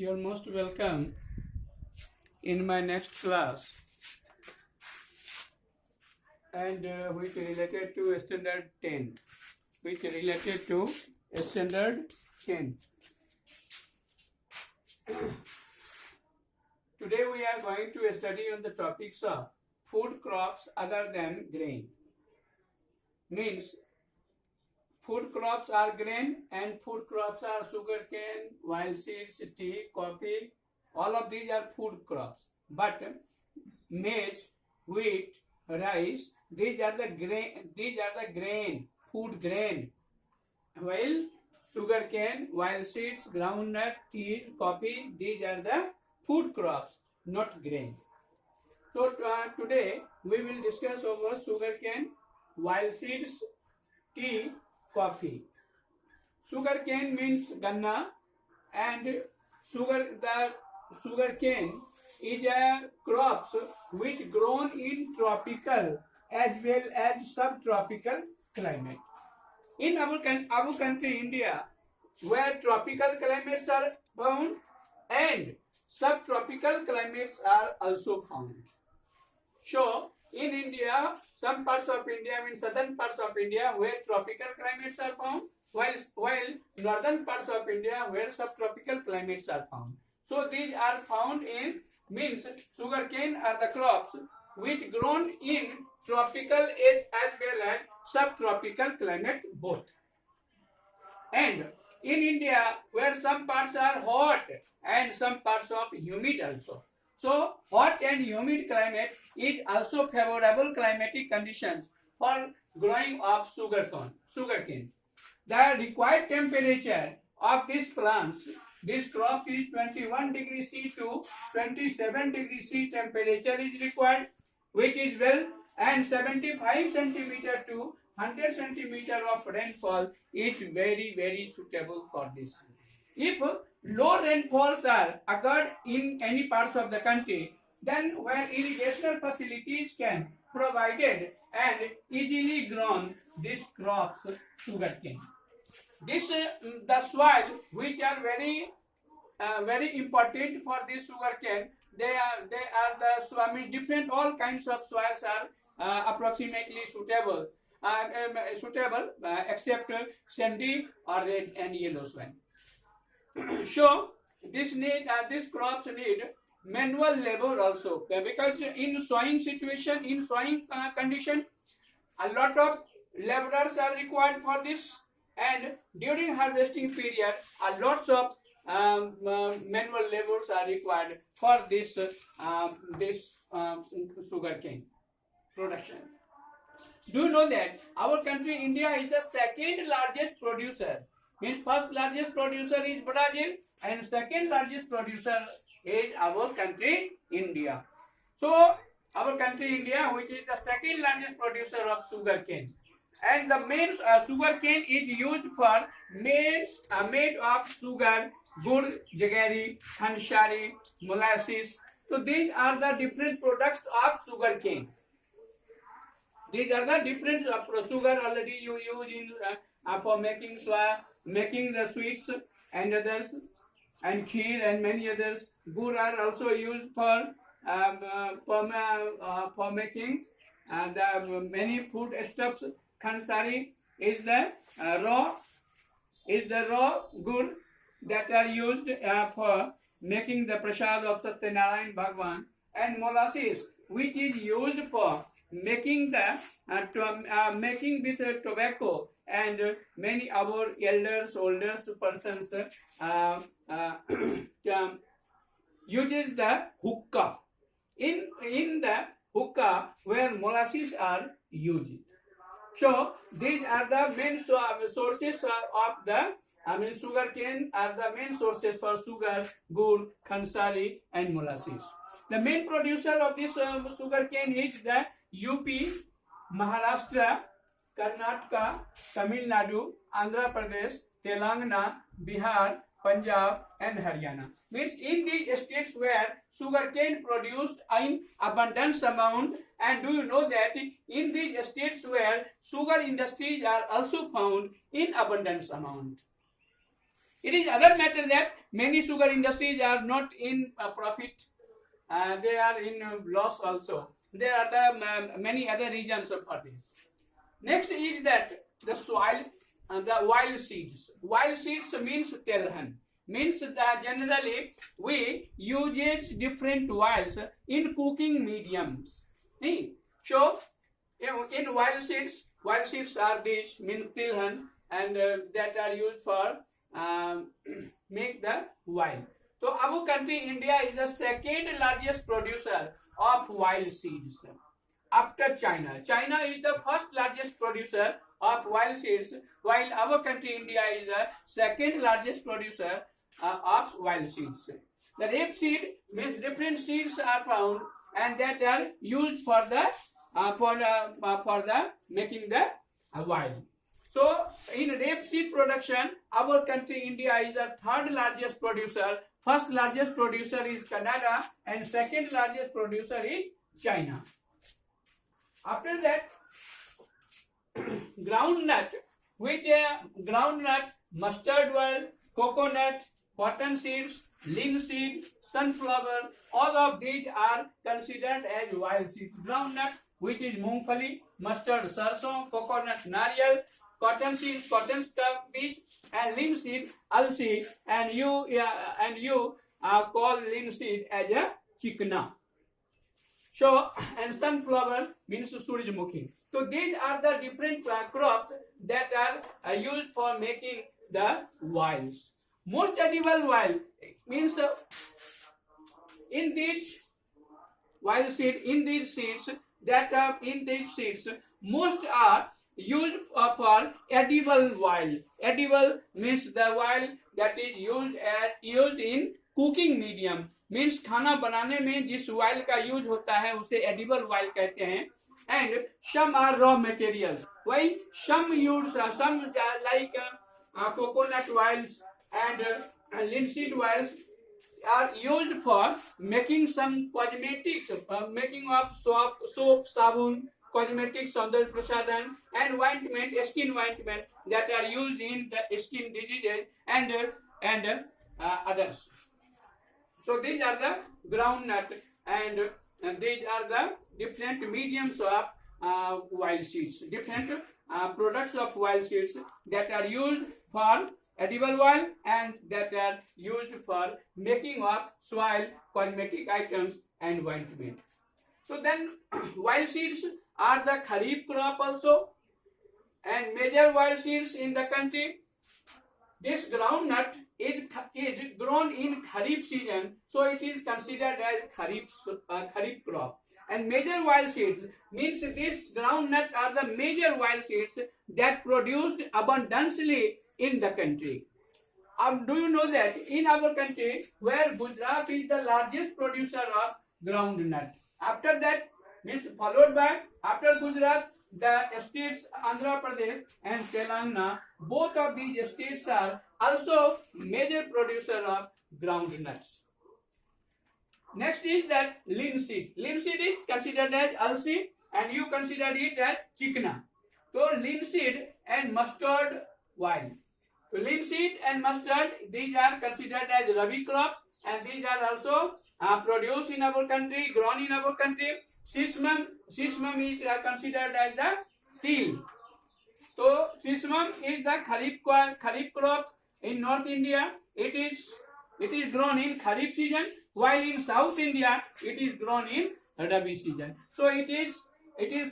You're most welcome in my next class, and which related to standard 10. Which related to standard 10. Today we are going to study on the topics of food crops other than grain. Means food crops are grain and food crops are sugarcane, wild seeds, tea, coffee. All of these are food crops. But maize, wheat, rice, these are the grain, food grain. While sugarcane, wild seeds, groundnut, tea, coffee, these are the food crops, not grain. So today we will discuss over sugarcane, wild seeds, tea, coffee. Sugarcane means ganna, and sugarcane is a crops which grown in tropical as well as subtropical climate. In our country India, where tropical climates are found and subtropical climates are also found. So in India, some parts of India, southern parts of India, where tropical climates are found, while northern parts of India, where subtropical climates are found. So these are found in, means sugarcane are the crops which grown in tropical as well as subtropical climate both. And in India, where some parts are hot and some parts of humid also. So hot and humid climate is also favorable climatic conditions for growing of sugarcane. The required temperature of these plants, this crop is 21 degrees C to 27 degrees C temperature is required, which is well, and 75 centimeter to 100 centimeter of rainfall is very suitable for this. If low rainfalls are occurred in any parts of the country, then where irrigation facilities can provided and easily grown this crops sugarcane. This the soil which are very important for this sugarcane. They are the different all kinds of soils are approximately suitable. Except sandy or red and yellow soil. So this crops need manual labor also, because in sowing condition, a lot of laborers are required for this, and during harvesting period, a lots of manual labors are required for this sugarcane production. Do you know that our country India is the second largest producer? Means first largest producer is Brazil and second largest producer is our country India. So our country India, which is the second largest producer of sugarcane, and the main sugarcane is used for made of sugar, gur, jaggery, khanshari, molasses. So these are the different products of sugarcane. These are the different sugar already you use in for making the sweets and others, and kheer and many others. Gur are also used for making the many food stuffs. Khansari is the raw gur that are used for making the prasad of Satyanarayan Bhagwan, and molasses, which is used for making making with tobacco, and many our older persons uses the hookah. In the hookah where molasses are used. So these are the main sources of the sugarcane are the main sources for sugar, gur, khansari, and molasses. The main producer of this sugarcane is the UP, Maharashtra, Karnataka, Tamil Nadu, Andhra Pradesh, Telangana, Bihar, Punjab, and Haryana. Means in these states where sugarcane produced in abundance amount, and do you know that in these states where sugar industries are also found in abundance amount. It is other matter that many sugar industries are not in profit. They are in loss also. There are many other reasons for this. Next is that the soil and the wild seeds. Wild seeds means telhan. Means that generally we use different oils in cooking mediums. So in wild seeds are these means tilhan and that are used for make the wine. So our country India is the second largest producer of wild seeds after China. China is the first largest producer of wild seeds, while our country India is the second largest producer of wild seeds. The rapeseed means different seeds are found and that are used for the making the wine. So in rapeseed production, our country India is the third largest producer. First largest producer is Canada and second largest producer is China. After that, groundnut, which groundnut, mustard oil, coconut, cotton seeds, linseed, sunflower, all of these are considered as wild seeds. Groundnut, which is मूंगफली, mustard, सरसों, coconut, नारियल, cotton seeds, cotton बीज, and linseed, अलसी, and you call linseed as a चिकना. So, and sunflower means Surjamukhi. So these are the different crops that are used for making the oils. Most edible oil means in these wild seed, in these seeds most are used for edible oil. Edible means the oil that is used in cooking medium. Means खाना बनाने में जिस oil का use होता है उसे edible oil कहते हैं. And some are raw material, वही some like coconut oils and linseed oils are used for making some cosmetics, making of soap, sabun, cosmetics, saundar prasadhan, and ointment, skin ointment that are used in the skin diseases and others. So these are the groundnut and these are the different mediums of wild seeds, different products of wild seeds that are used for edible oil and that are used for making of soil, cosmetic items and ointment. So then wild seeds are the kharif crop also and major wild seeds in the country. This groundnut is grown in kharif season, so it is considered as kharif crop. And major wild seeds means this groundnut are the major wild seeds that produced abundantly in the country. Do you know that in our country, where Gujarat is the largest producer of groundnut? After that, means followed by after Gujarat, the states Andhra Pradesh and Telangana. Both of these states are also major producer of groundnuts. Next is that linseed. Linseed is considered as alsi and you consider it as chikna. So linseed and mustard oil. So linseed and mustard, these are considered as rabi crops and these are also produced in our country, grown in our country. Sesame is considered as the teal. So sesame is the kharif crop in North India. It is grown in kharif season, while in South India it is grown in rabi season. So it is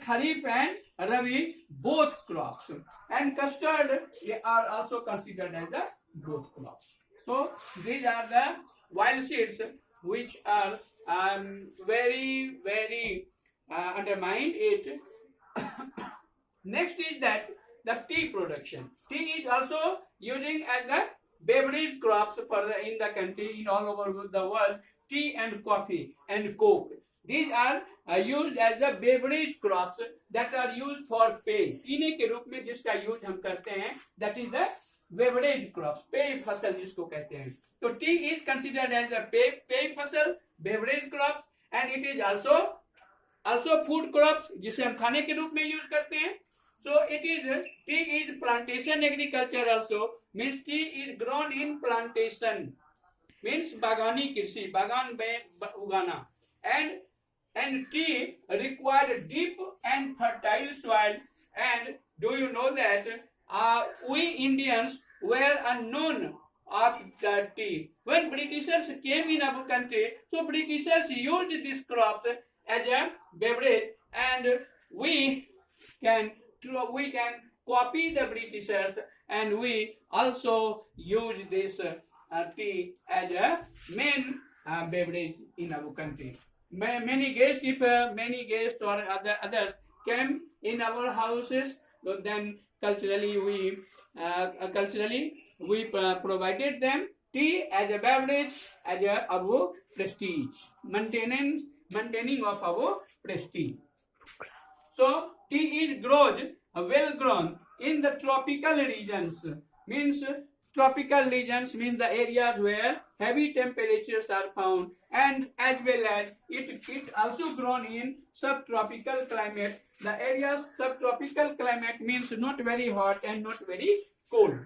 kharif and rabi both crops, and custard are also considered as the both crops. So these are the wild seeds which are very undermined it. Next is that the tea production. Tea is also using as the beverage crops in the country, in all over the world. Tea and coffee and coke. These are used as the beverage crops that are used for पेय. पीने के रूप में जिसका use हम करते हैं, that is the beverage crops. पेय फसल जिसको कहते हैं. तो tea is considered as the पेय फसल, beverage crops, and it is also food crops जिसे हम खाने के रूप में यूज करते हैं. So tea is plantation agriculture also, means tea is grown in plantation, means bagani कृषि, bagan में उगाना, and tea require deep and fertile soil. And do you know that we Indians were unknown of the tea when Britishers came in our country? So Britishers used this crop as a beverage, and we can copy the Britishers, and we also use this tea as a main beverage in our country. Many guests, if many guests or others came in our houses, so then culturally we provided them tea as a beverage, as our prestige, maintaining of our prestige. So tea is well grown in the tropical regions. Means tropical regions means the areas where heavy temperatures are found, and as well as it also grown in subtropical climate. The areas subtropical climate means not very hot and not very cold.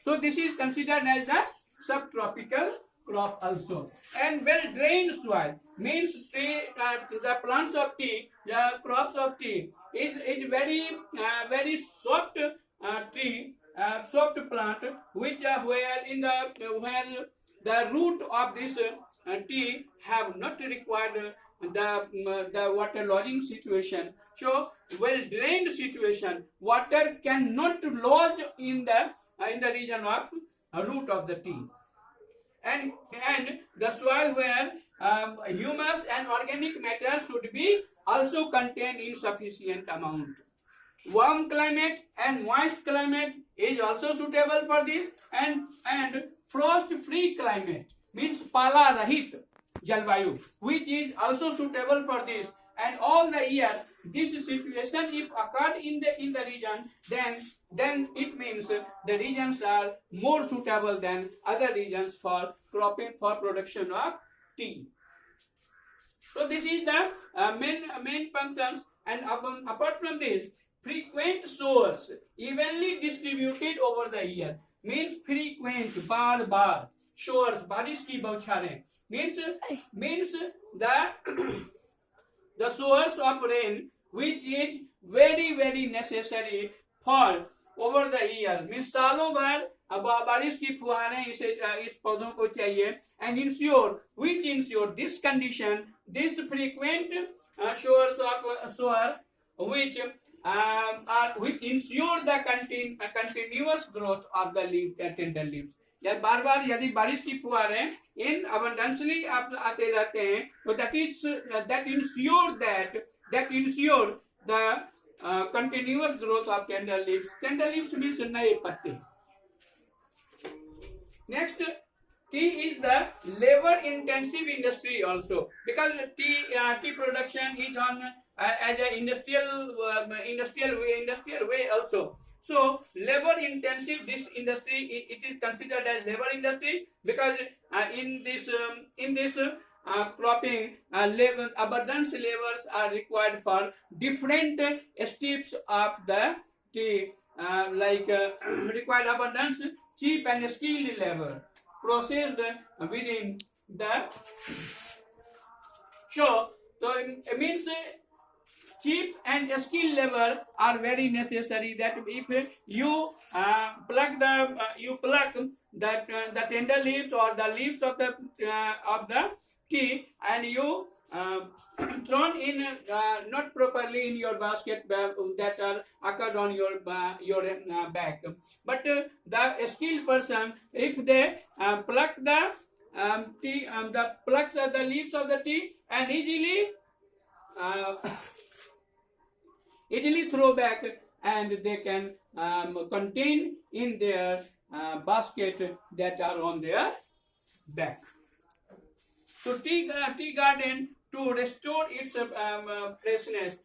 So this is considered as the subtropical crop also. And well drained soil means the plants of tea, the crops of tea is very soft tree, soft plant, which where the root of this tea have not required the water lodging situation. So well drained situation, water cannot lodge in the region of root of the tea. And the soil where humus and organic matter should be also contained in sufficient amount. Warm climate and moist climate is also suitable for this, and frost free climate means pala rahit jalvayu, which is also suitable for this. And all the year this situation if occurred in the region, then it means the regions are more suitable than other regions for cropping, for production of tea. So this is the main functions. And apart from this, frequent showers evenly distributed over the year means frequent bar showers, बारिश की बौछारें means the source of rain which is very necessary for over the year, means सालों भर बारिश की फुहारें इस पौधों को चाहिए. And ensure this condition, this frequent showers of shower which ensure the continuous growth of the leaf, the tender leaves. जब बार यदि बारिश की फुहारें इन abundantly आते रहते हैं, तो that ensure the continuous growth of tender leaves. Tender leaves means नए पत्ते. Next, tea is the labor intensive industry also, because tea production is on as an industrial way also. So labor intensive this industry, it is considered as labor industry, because in this cropping abundant labors are required for different steps of the tea, required abundance, cheap and skilled labor processed within the show. So it means cheap and skilled labor are very necessary. That if you pluck the tender leaves or the leaves of the tea, and you thrown in not properly in your basket that are occurred on your back, but the skilled person, if they pluck the the leaves of the tea and easily throw back, and they can contain in their basket that are on their back. So tea garden to restore its freshness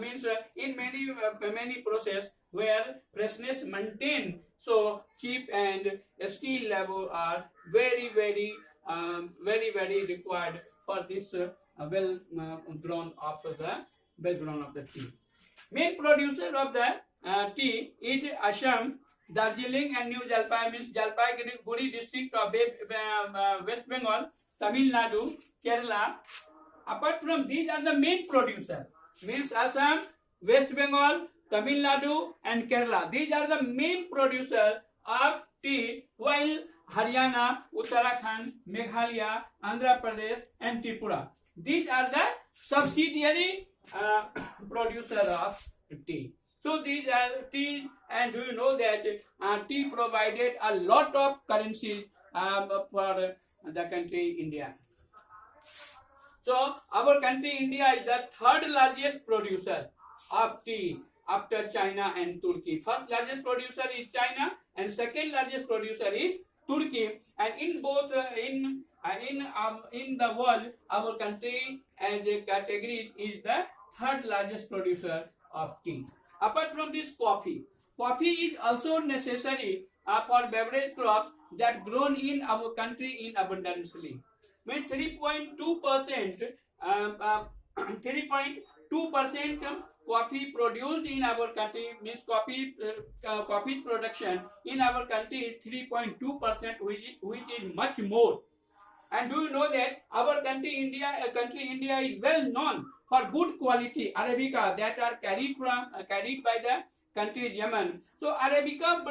means in many process where freshness maintained. So cheap and skilled labor are very required for this well grown of the tea. Main producer of the tea is Assam, Darjeeling and New Jalpai means Jalpaiguri district of West Bengal, Tamil Nadu, Kerala. Apart from these are the main producer, means Assam, West Bengal, Tamil Nadu and Kerala. These are the main producer of tea, while Haryana, Uttarakhand, Meghalaya, Andhra Pradesh and Tripura. These are the subsidiary producer of tea. So these are tea, and do you know that tea provided a lot of currencies for the country India. So our country India is the third largest producer of tea after China and Turkey. First largest producer is China and second largest producer is Turkey. And in both in the world, our country as a category is the third largest producer of tea. Apart from this, coffee is also necessary for beverage crops that grown in our country in abundantly. Means 3.2% coffee produced in our country, means coffee production in our country is 3.2%, which is much more. And do you know that our country India is well known for good quality Arabica that are carried by the country Yemen. So Arabica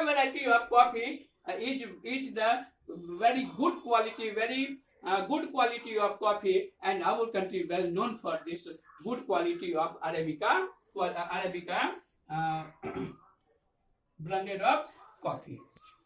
variety of coffee is the very good quality, good quality of coffee, and our country well known for this good quality of Arabica branded of coffee.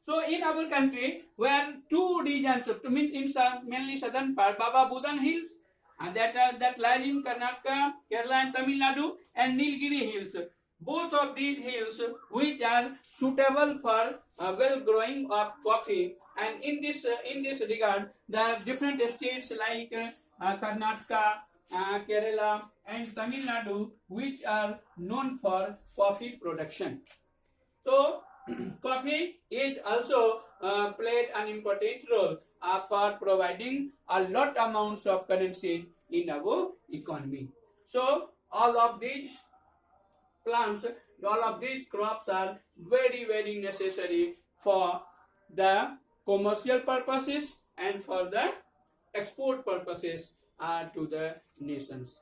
So in our country, where two regions, in mainly southern part, Baba Budan Hills, and that lies in Karnataka, Kerala and Tamil Nadu, and Nilgiri Hills. Both of these hills which are suitable for well growing of coffee, and in this regard, the different states like Karnataka, Kerala and Tamil Nadu, which are known for coffee production. So coffee is also played an important role for providing a lot amounts of currency in our economy. So all of these plants, all of these crops are very necessary for the commercial purposes and for the export purposes to the nations.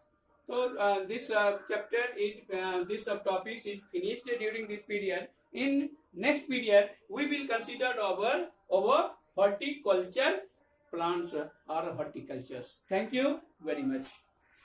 So this chapter is this subtopic is finished during this period. In next period, we will consider our horticulture plants or horticultures. Thank you very much.